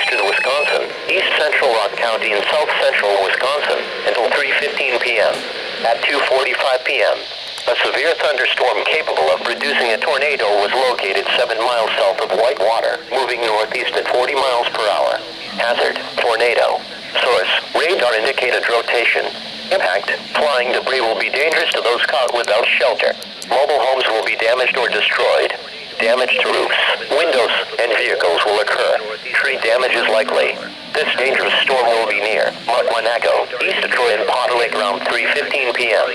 eastern Wisconsin, east central Rock County, and south central Wisconsin until 3:15 p.m. At 2:45 p.m., a severe thunderstorm capable of producing a tornado was located 7 miles south of Whitewater, moving northeast at 40 miles per hour. Hazard: tornado. Source: radar indicated rotation. Impact: flying debris will be dangerous to those caught without shelter. Mobile homes will be damaged or destroyed. Damage to roofs, windows, and vehicles will occur. Tree damage is likely. This dangerous storm will be near Montwanago, East Detroit, and Potter Lake around 3:15 p.m.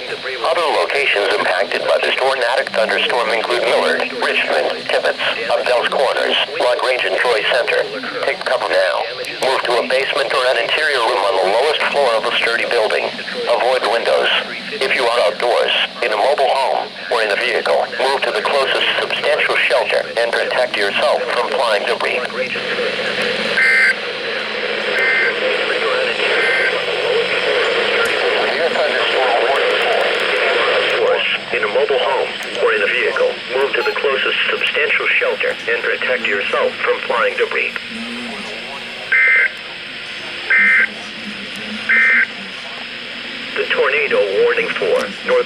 Other locations impacted by this tornadic thunderstorm include Millard, Richmond, Tibbetts, Updell's Corners, LaGrange, and Troy Center. Take cover now. Move to a basement or an interior room on the lowest floor of a sturdy building. Avoid windows. If you are outdoors, in a mobile home, or in a vehicle, move to the closest substantial shelter and protect yourself from flying debris. In a mobile home or in a vehicle, move to the closest substantial shelter and protect yourself from flying debris. The tornado warning for northern